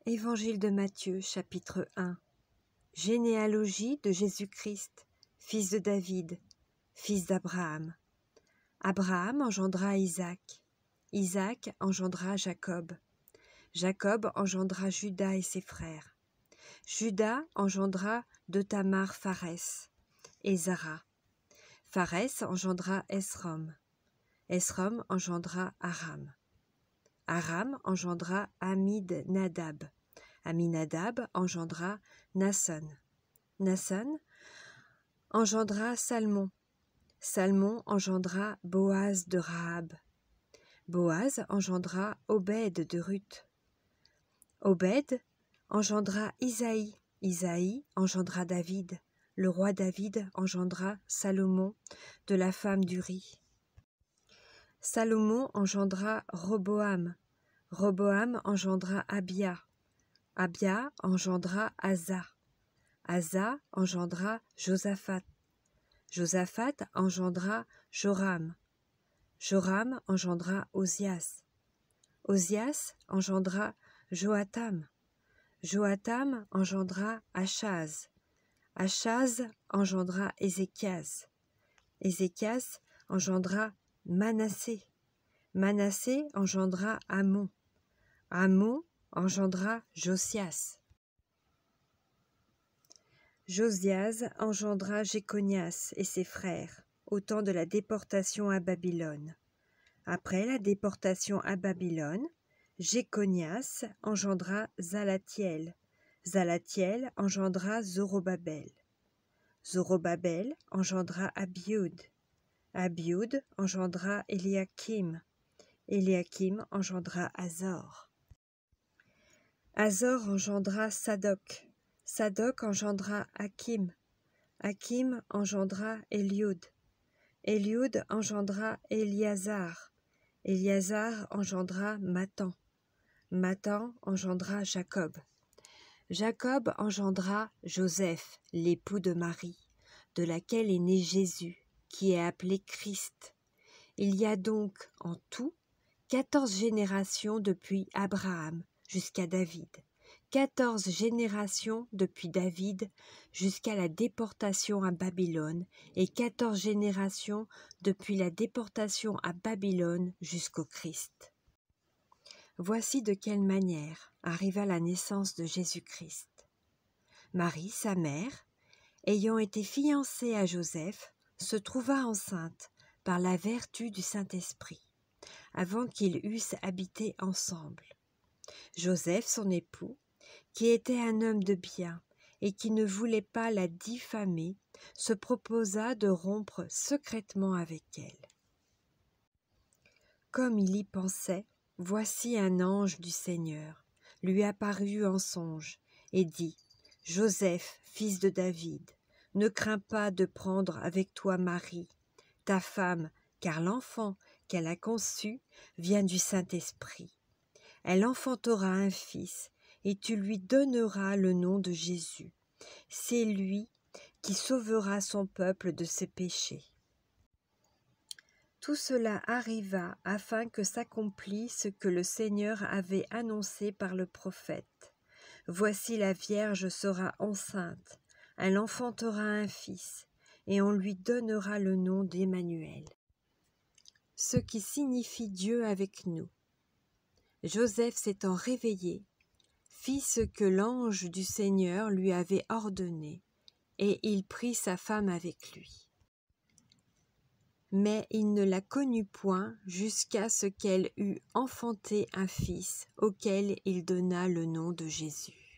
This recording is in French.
Évangile de Matthieu, chapitre 1. Généalogie de Jésus-Christ, fils de David, fils d'Abraham. Abraham engendra Isaac. Isaac engendra Jacob. Jacob engendra Juda et ses frères. Juda engendra de Tamar Pharès et Zara. Pharès engendra Esrom. Esrom engendra Aram. Aram engendra Aminadab. Aminadab engendra Nasson. Nasson engendra Salmon. Salmon engendra Boaz de Rahab. Boaz engendra Obed de Ruth. Obed engendra Isaïe. Isaïe engendra David. Le roi David engendra Salomon de la femme d'Uri. Salomon engendra Roboam. Roboam engendra Abia. Abia engendra Asa. Asa engendra Josaphat. Josaphat engendra Joram. Joram engendra Osias. Osias engendra Joatam. Joatam engendra Achaz. Achaz engendra Ézéchias. Ézéchias engendra Manassé. Manassé engendra Amon. Amon engendra Josias. Josias engendra Jéconias et ses frères, au temps de la déportation à Babylone. Après la déportation à Babylone, Jéconias engendra Zalatiel. Zalatiel engendra Zorobabel. Zorobabel engendra Abiud. Abiud engendra Éliakim. Éliakim engendra Azor. Azor engendra Sadoc. Sadoc engendra Hakim. Hakim engendra Eliud. Eliud engendra Éliazar. Éliazar engendra Mathan. Mathan engendra Jacob. Jacob engendra Joseph, l'époux de Marie, de laquelle est né Jésus, qui est appelé Christ. Il y a donc en tout 14 générations depuis Abraham jusqu'à David, 14 générations depuis David jusqu'à la déportation à Babylone et 14 générations depuis la déportation à Babylone jusqu'au Christ. Voici de quelle manière arriva la naissance de Jésus-Christ. Marie, sa mère, ayant été fiancée à Joseph, se trouva enceinte par la vertu du Saint-Esprit, avant qu'ils eussent habité ensemble. Joseph, son époux, qui était un homme de bien et qui ne voulait pas la diffamer, se proposa de rompre secrètement avec elle. Comme il y pensait, voici un ange du Seigneur lui apparut en songe et dit : « Joseph, fils de David, ne crains pas de prendre avec toi Marie, ta femme, car l'enfant qu'elle a conçu vient du Saint-Esprit. Elle enfantera un fils, et tu lui donneras le nom de Jésus. C'est lui qui sauvera son peuple de ses péchés. » Tout cela arriva afin que s'accomplisse ce que le Seigneur avait annoncé par le prophète. « Voici la Vierge sera enceinte, elle enfantera un fils, et on lui donnera le nom d'Emmanuel. » Ce qui signifie Dieu avec nous. Joseph s'étant réveillé, fit ce que l'ange du Seigneur lui avait ordonné, et il prit sa femme avec lui. Mais il ne la connut point jusqu'à ce qu'elle eût enfanté un fils, auquel il donna le nom de Jésus.